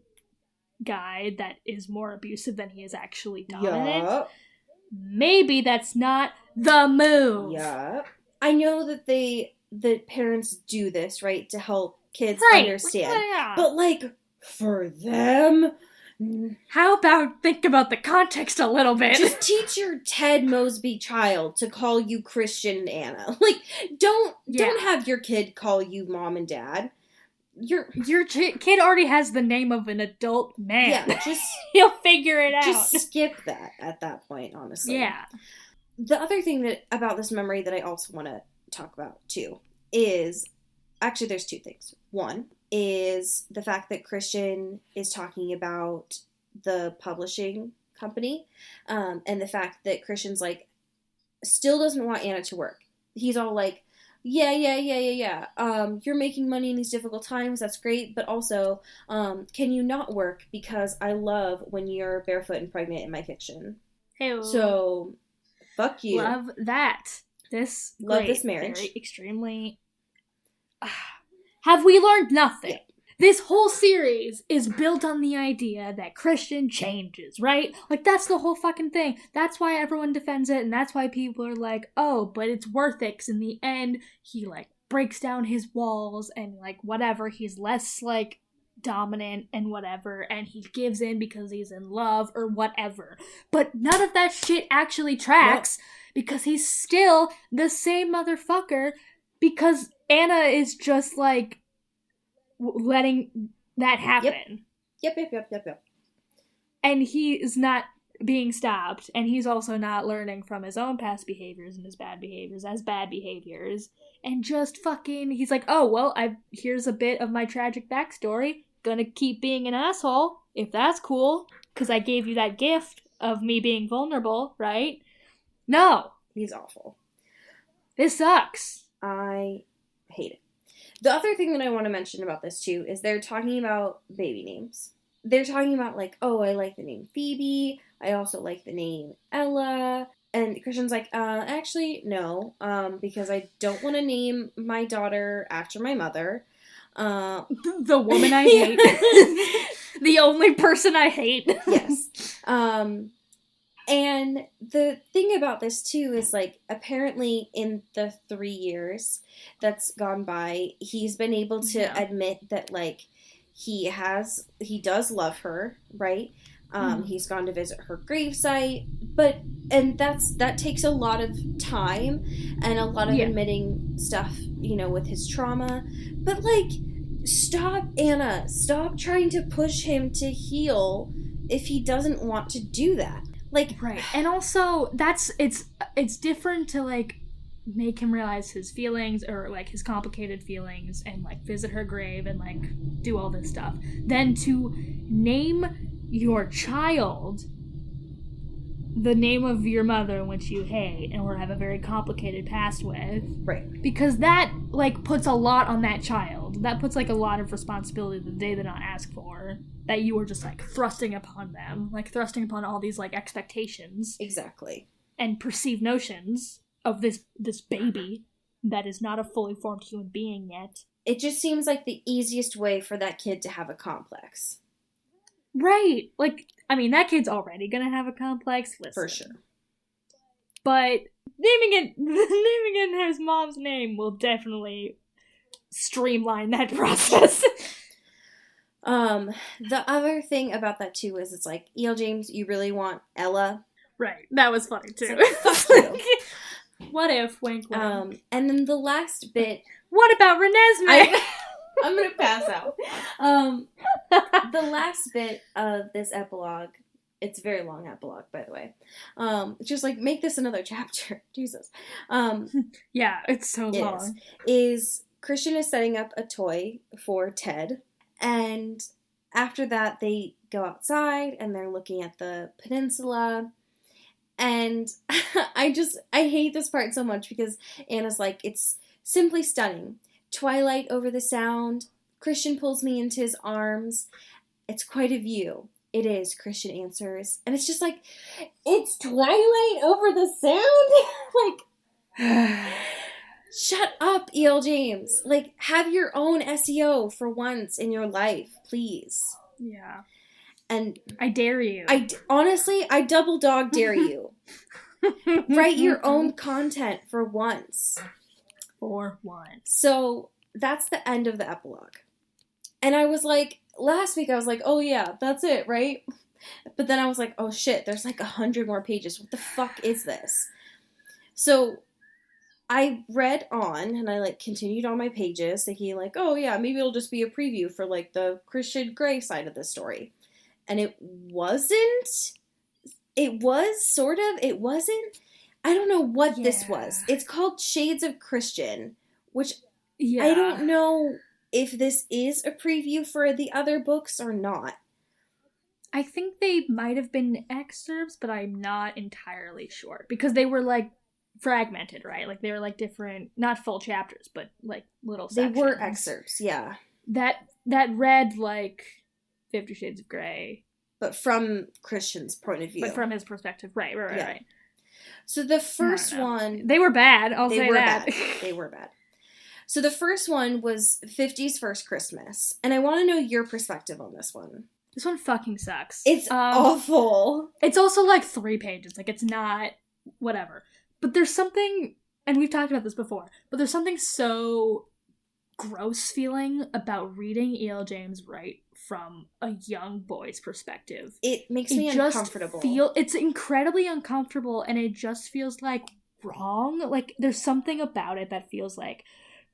guy that is more abusive than he is actually dominant. Yup. Maybe that's not the move. Yeah. I know that the parents do this, right, to help kids understand. Yeah. But like for them, how about think about the context a little bit? just teach your Ted Mosby child to call you Christian and Anna. Like don't have your kid call you mom and dad. Your kid already has the name of an adult man. Yeah, just he'll figure it out. Just skip that at that point, honestly. Yeah. The other thing about this memory that I also want to talk about too is actually there's two things. One is the fact that Christian is talking about the publishing company, and the fact that Christian's like still doesn't want Anna to work. He's all like, yeah. You're making money in these difficult times. That's great. But also, can you not work? Because I love when you're barefoot and pregnant in my fiction. Ew. So, fuck you. Love that. Love this marriage. Very extremely. Have we learned nothing? Yeah. This whole series is built on the idea that Christian changes, right? Like, that's the whole fucking thing. That's why everyone defends it, and that's why people are like, oh, but it's worth it, 'cause in the end, he, like, breaks down his walls, and, like, whatever, he's less, like, dominant and whatever, and he gives in because he's in love, or whatever. But none of that shit actually tracks, because he's still the same motherfucker, because Anna is just, like, letting that happen. Yep. And he is not being stopped, and he's also not learning from his own past behaviors and his bad behaviors as bad behaviors, and just fucking, he's like, oh, well, here's a bit of my tragic backstory, gonna keep being an asshole, if that's cool, because I gave you that gift of me being vulnerable, right? No. He's awful. This sucks. I hate it. The other thing that I want to mention about this, too, is they're talking about baby names. They're talking about, like, oh, I like the name Phoebe. I also like the name Ella. And Christian's like, actually, no, because I don't want to name my daughter after my mother. The woman I hate. The only person I hate. Yes. And the thing about this, too, is, like, apparently in the 3 years that's gone by, he's been able to admit that, like, he does love her, right? He's gone to visit her gravesite, and that takes a lot of time and a lot of admitting stuff, with his trauma. But, like, stop, Anna. Stop trying to push him to heal if he doesn't want to do that. Like, right. And also, it's different to, like, make him realize his feelings, or, like, his complicated feelings, and, like, visit her grave and, like, do all this stuff, than to name your child the name of your mother, which you hate and or have a very complicated past with. Right. Because that, like, puts a lot on that child. That puts, like, a lot of responsibility that they did not ask for, that you were just, like, thrusting upon them. Like, thrusting upon all these, like, expectations. Exactly. And perceived notions of this baby that is not a fully formed human being yet. It just seems like the easiest way for that kid to have a complex. Right. Like, I mean, that kid's already gonna have a complex. Listen. For sure. But naming it his mom's name will definitely streamline that process. The other thing about that too is it's like, E.L. James, you really want Ella? Right, that was funny too. It's like, fuck you. What if, wink, wink. And then the last bit, What about Renesmee? I'm gonna pass out. The last bit of this epilogue, it's a very long epilogue, by the way. Just like, make this another chapter. Jesus. Yeah, it's so long. Is Christian is setting up a toy for Ted, and after that they go outside and they're looking at the peninsula. And I hate this part so much because Anna's like, it's simply stunning. Twilight over the sound. Christian pulls me into his arms. It's quite a view. It is, Christian answers. And it's just like, it's twilight over the sound? Like, shut up, E.L. James. Like, have your own SEO for once in your life, please. Yeah. And I dare you. Honestly, I double dog dare you. Write your own content for once. For once. So that's the end of the epilogue. And I was like, last week I was like, oh yeah, that's it, right? But then I was like, oh shit, there's like 100 more pages. What the fuck is this? So I read on and I like continued on my pages thinking like, oh yeah, maybe it'll just be a preview for like the Christian Grey side of the story. And it wasn't. It was, sort of. It wasn't. I don't know what this was. It's called Shades of Christian, which I don't know if this is a preview for the other books or not. I think they might have been excerpts, but I'm not entirely sure. Because they were, like, fragmented, right? Like, they were, like, different, not full chapters, but, like, little sections. They were excerpts, yeah. That read, like, 50 Shades of Grey. But from Christian's point of view. But from his perspective, right. So the first one... They were bad, I'll say that. They were bad. So the first one was 50's First Christmas. And I want to know your perspective on this one. This one fucking sucks. It's awful. It's also like 3 pages. Like, it's not... whatever. But there's something... and we've talked about this before. But there's something so gross feeling about reading E.L. James write from a young boy's perspective. It makes me uncomfortable. It's incredibly uncomfortable, and it just feels like wrong. Like, there's something about it that feels like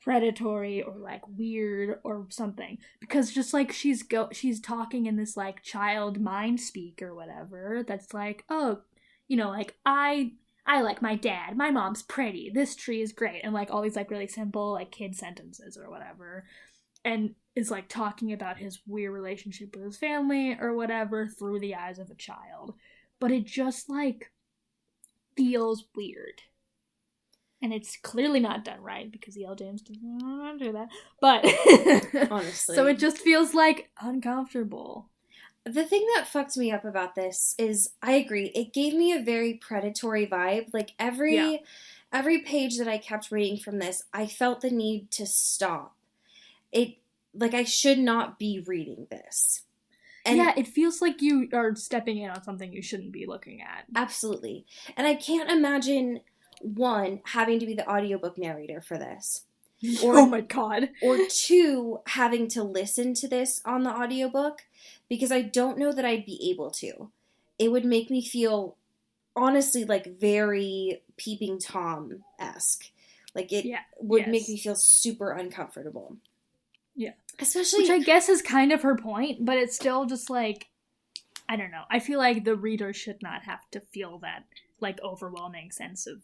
predatory or like weird or something, because just like she's talking in this like child mind speak or whatever that's like, oh, you know, like I like my dad, my mom's pretty, this tree is great, and like all these like really simple like kid sentences or whatever, and is like talking about his weird relationship with his family or whatever through the eyes of a child. But it just like feels weird. And it's clearly not done right because E.L. James doesn't do that. But honestly. So it just feels like uncomfortable. The thing that fucked me up about this is, I agree, it gave me a very predatory vibe. Like every page that I kept reading from this, I felt the need to stop. Like, I should not be reading this. And yeah, it feels like you are stepping in on something you shouldn't be looking at. Absolutely. And I can't imagine, one, having to be the audiobook narrator for this. Or, oh my god. Or two, having to listen to this on the audiobook, because I don't know that I'd be able to. It would make me feel, honestly, like very Peeping Tom-esque. Like, it would make me feel super uncomfortable. Yeah. Especially... which I guess is kind of her point, but it's still just like, I don't know. I feel like the reader should not have to feel that, like, overwhelming sense of,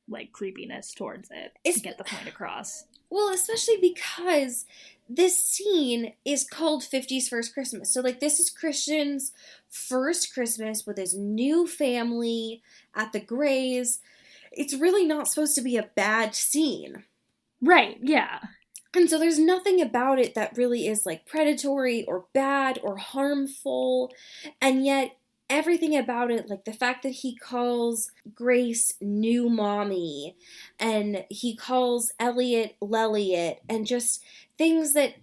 like, creepiness towards it to get the point across. Well, especially because this scene is called 50's First Christmas. So, like, this is Christian's first Christmas with his new family at the Greys. It's really not supposed to be a bad scene. Right, yeah. And so there's nothing about it that really is, like, predatory or bad or harmful. And yet, everything about it, like the fact that he calls Grace new mommy, and he calls Elliot Lelliot, and just things that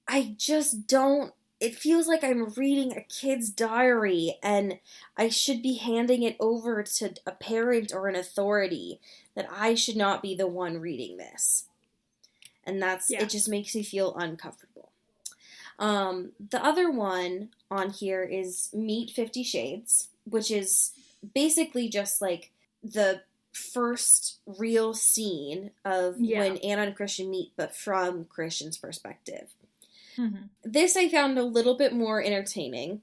I just don't, it feels like I'm reading a kid's diary and I should be handing it over to a parent or an authority, that I should not be the one reading this. And it just makes me feel uncomfortable. The other one on here is Meet 50 Shades, which is basically just like the first real scene of when Anna and Christian meet, but from Christian's perspective. Mm-hmm. This I found a little bit more entertaining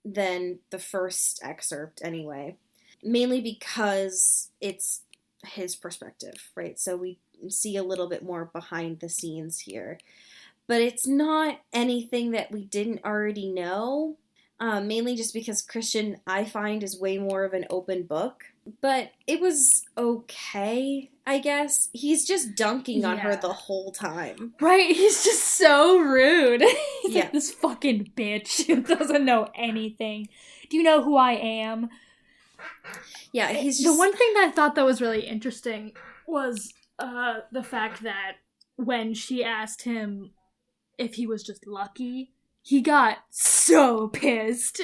than the first excerpt anyway, mainly because it's his perspective, right? So we see a little bit more behind the scenes here, but it's not anything that we didn't already know, mainly just because Christian, I find, is way more of an open book. But it was okay, I guess. He's just dunking on her the whole time. Right, he's just so rude. He's Yeah. like, this fucking bitch who doesn't know anything. Do you know who I am? Yeah, he's just... The one thing that I thought that was really interesting was the fact that when she asked him if he was just lucky, he got so pissed.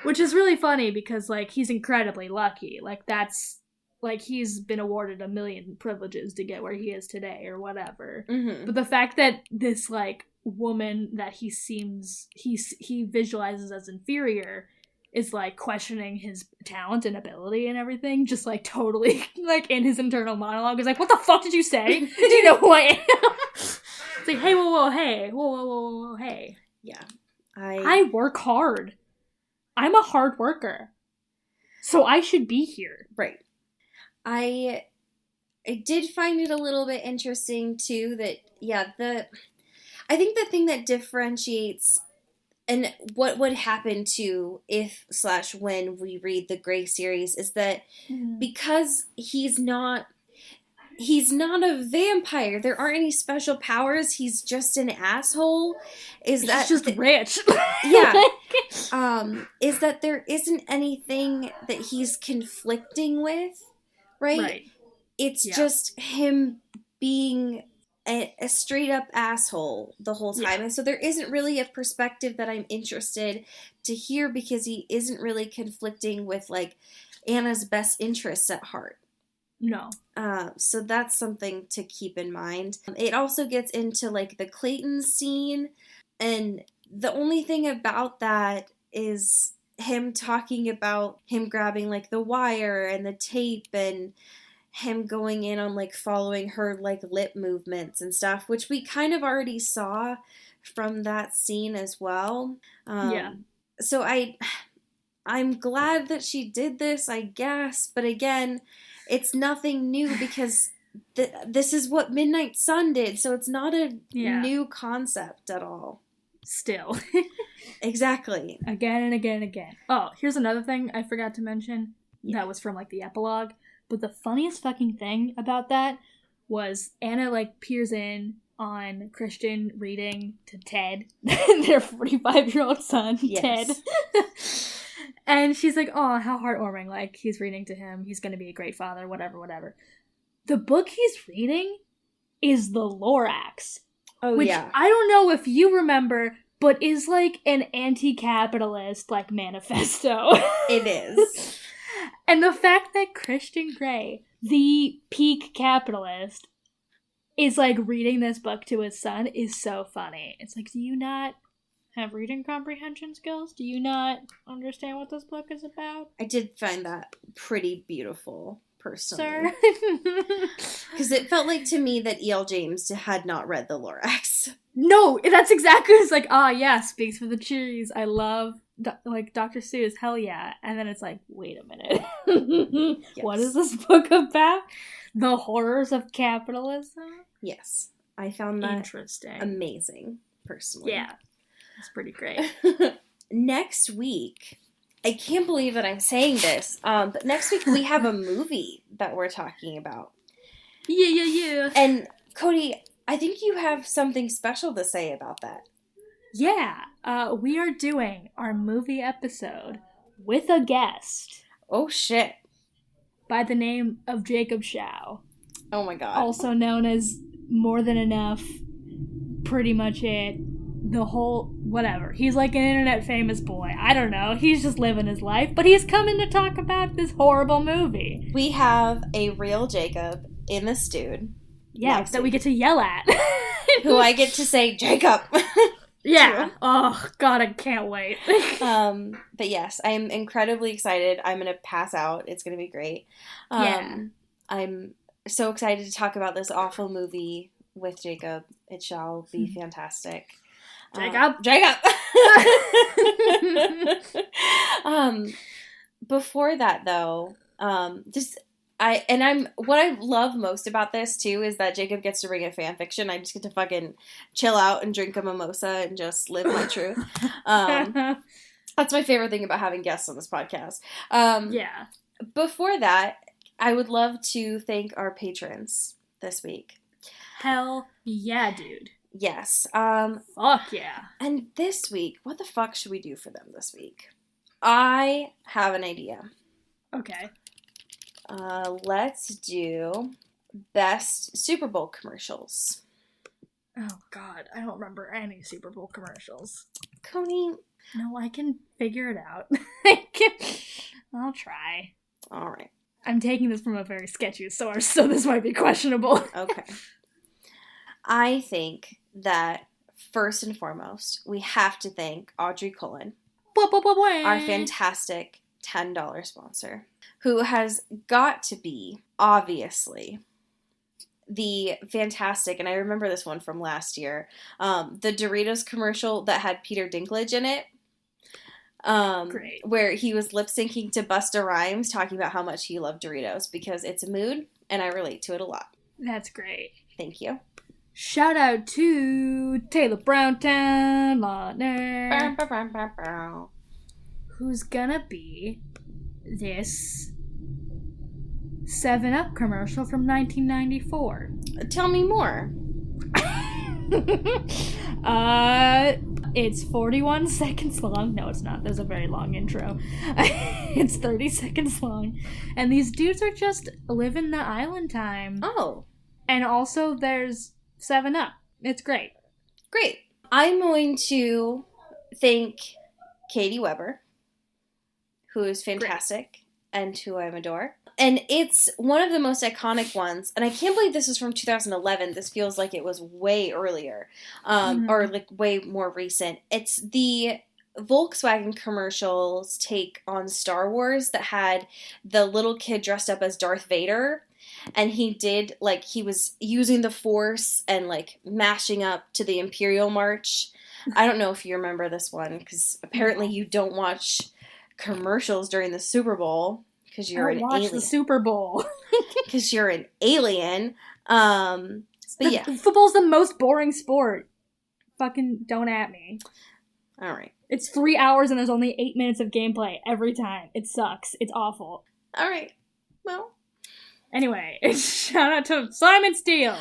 Which is really funny because, like, he's incredibly lucky. Like, that's, like, he's been awarded 1 million privileges to get where he is today or whatever. Mm-hmm. But the fact that this, like, woman that he visualizes as inferior is, like, questioning his talent and ability and everything, just, like, totally, like, in his internal monologue is like, what the fuck did you say? Do you know who I am? It's like, hey, whoa, hey. Yeah. I work hard. I'm a hard worker. So I should be here. Right. I did find it a little bit interesting, too, that, I think the thing that differentiates and what would happen to if/when we read the Grey series is that because he's not a vampire, there aren't any special powers, he's just an asshole, he's just rich. Yeah. Is that there isn't anything that he's conflicting with, right? It's just him being a straight up asshole the whole time. And so there isn't really a perspective that I'm interested to hear because he isn't really conflicting with, like, Anna's best interests at heart. No. So that's something to keep in mind. It also gets into, like, the Clayton scene, and the only thing about that is him talking about him grabbing, like, the wire and the tape and him going in on, like, following her, like, lip movements and stuff, which we kind of already saw from that scene as well. So I'm glad that she did this, I guess, but again, it's nothing new because this is what Midnight Sun did, so it's not a new concept at all. Still. Exactly. Again and again and again. Oh, here's another thing I forgot to mention that was from, like, the epilogue. But the funniest fucking thing about that was Anna, like, peers in on Christian reading to Ted, their 45-year-old son, Ted. And she's like, oh, how heartwarming. Like, he's reading to him. He's going to be a great father, whatever. The book he's reading is The Lorax. Oh, which I don't know if you remember, but is, like, an anti-capitalist, like, manifesto. It is. And the fact that Christian Grey, the peak capitalist, is, like, reading this book to his son is so funny. It's like, do you not have reading comprehension skills? Do you not understand what this book is about? I did find that pretty beautiful, personally. Sir? Because it felt like to me that E.L. James had not read The Lorax. No, that's exactly, it's like, speaks for the cheeries. I love, like, Dr. Seuss, hell yeah. And then it's like, wait a minute. What is this book about? The horrors of capitalism? Yes. I found that interesting. Amazing, personally. Yeah. It's pretty great. Next week, I can't believe that I'm saying this, but next week we have a movie that we're talking about. Yeah. And, Cody, I think you have something special to say about that. Yeah. We are doing our movie episode with a guest. Oh, shit. By the name of Jacob Shao. Oh, my God. Also known as More Than Enough, Pretty Much It, the whole, whatever. He's like an internet famous boy. I don't know. He's just living his life. But he's coming to talk about this horrible movie. We have a real Jacob in the stewed. Yeah, that we get to yell at. Who I get to say, Jacob! Yeah. Oh, God, I can't wait. But yes, I'm incredibly excited. I'm going to pass out. It's going to be great. I'm so excited to talk about this awful movie with Jacob. It shall be fantastic. Jacob! Before that, though, what I love most about this too is that Jacob gets to bring a fan fiction. I just get to fucking chill out and drink a mimosa and just live my truth. That's my favorite thing about having guests on this podcast. Yeah. Before that, I would love to thank our patrons this week. Hell yeah, dude. Yes. Fuck yeah. And this week, what the fuck should we do for them this week? I have an idea. Okay. Let's do best Super Bowl commercials. Oh, God. I don't remember any Super Bowl commercials. Coney. No, I can figure it out. I'll try. All right. I'm taking this from a very sketchy source, so this might be questionable. Okay. I think that, first and foremost, we have to thank Audrey Cullen, our fantastic $10 sponsor, who has got to be, obviously, the fantastic, and I remember this one from last year, the Doritos commercial that had Peter Dinklage in it. Great. Where he was lip syncing to Busta Rhymes talking about how much he loved Doritos because it's a mood and I relate to it a lot. That's great. Thank you. Shout out to Taylor Browntown, Lautner, who's gonna be this 7-Up commercial from 1994. Tell me more. It's 41 seconds long. No, it's not. There's a very long intro. It's 30 seconds long. And these dudes are just living the island time. Oh. And also there's 7-Up. It's great. Great. I'm going to thank Katie Weber, who is fantastic and who I adore. And it's one of the most iconic ones. And I can't believe this is from 2011. This feels like it was way earlier. Or like way more recent. It's the Volkswagen commercials take on Star Wars that had the little kid dressed up as Darth Vader. And he did, like, he was using the Force and, like, mashing up to the Imperial March. I don't know if you remember this one, because apparently you don't watch commercials during the Super Bowl. Because you're an alien. Watch the Super Bowl. Because you're an alien. But yeah. Football's the most boring sport. Fucking don't at me. All right. It's 3 hours and there's only 8 minutes of gameplay every time. It sucks. It's awful. All right. Well. Anyway, shout out to Simon Steele.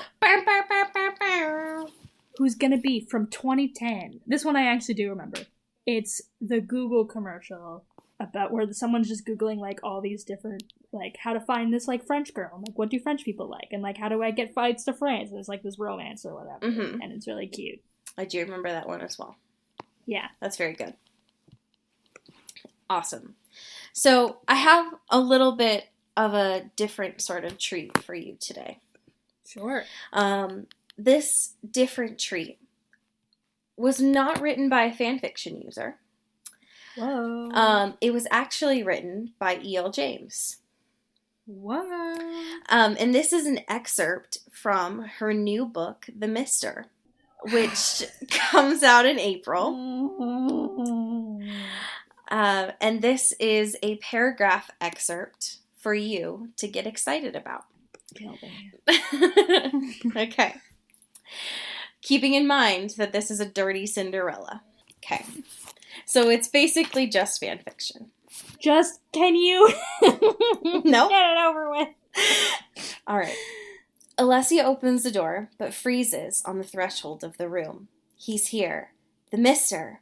Who's gonna be from 2010. This one I actually do remember. It's the Google commercial about where someone's just Googling, like, all these different, like, how to find this, like, French girl. Like, what do French people like? And, like, how do I get flights to France? And it's, like, this romance or whatever. Mm-hmm. And it's really cute. I do remember that one as well. Yeah. That's very good. Awesome. So, I have a little bit of a different sort of treat for you today. Sure. This different treat was not written by a fanfiction user. Whoa. It was actually written by E.L. James. Whoa. And this is an excerpt from her new book, The Mister, which comes out in April. And this is a paragraph excerpt for you to get excited about. Okay. Keeping in mind that this is a dirty Cinderella. Okay. So it's basically just fan fiction. Just, can you? No. Get it over with. All right. Alessia opens the door, but freezes on the threshold of the room. He's here. The Mister.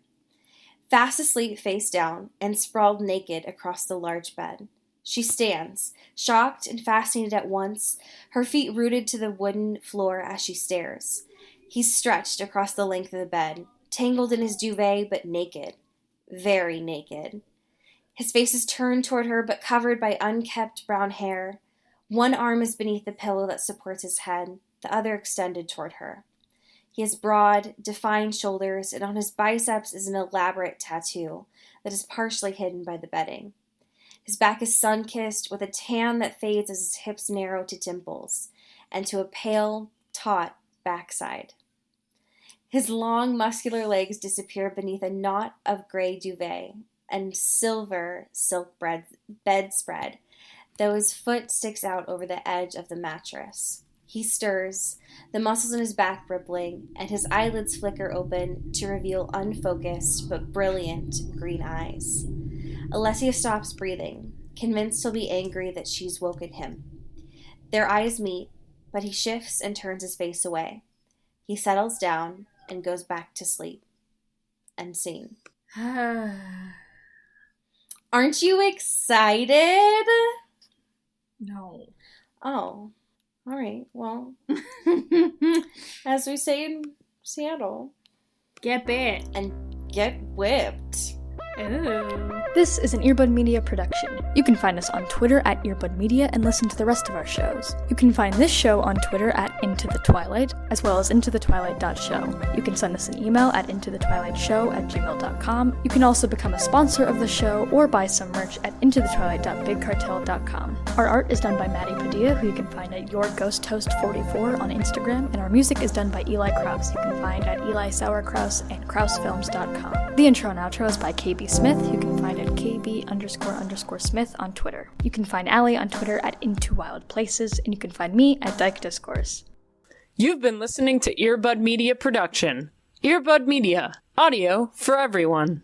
Fast asleep face down and sprawled naked across the large bed. She stands, shocked and fascinated at once, her feet rooted to the wooden floor as she stares. He's stretched across the length of the bed, tangled in his duvet, but naked. Very naked. His face is turned toward her, but covered by unkempt brown hair. One arm is beneath the pillow that supports his head, the other extended toward her. He has broad, defined shoulders, and on his biceps is an elaborate tattoo that is partially hidden by the bedding. His back is sun-kissed, with a tan that fades as his hips narrow to dimples, and to a pale, taut backside. His long, muscular legs disappear beneath a knot of gray duvet and silver silk bedspread, though his foot sticks out over the edge of the mattress. He stirs, the muscles in his back rippling, and his eyelids flicker open to reveal unfocused but brilliant green eyes. Alessia stops breathing, convinced he'll be angry that she's woken him. Their eyes meet, but he shifts and turns his face away. He settles down and goes back to sleep. End scene. Aren't you excited? No. Oh. All right, well, as we say in Seattle, Get bit. and get whipped. Ooh. This is an Earbud Media production. You can find us on Twitter at Earbud Media and listen to the rest of our shows. You can find this show on Twitter at Into the Twilight, as well as intothetwilight.show. You can send us an email at intothetwilightshow@gmail.com. You can also become a sponsor of the show or buy some merch at intothetwilight.bigcartel.com. Our art is done by Maddie Padilla, who you can find at YourGhostHost44 on Instagram, and our music is done by Eli Krause, you can find at Eli Sauerkraus and KrausFilms.com. The intro and outro is by KB Smith, you can find at KB__Smith on Twitter. You can find Allie on Twitter at Into Wild Places, and you can find me at Dyke Discourse. You've been listening to Earbud Media Production. Earbud Media. Audio for everyone.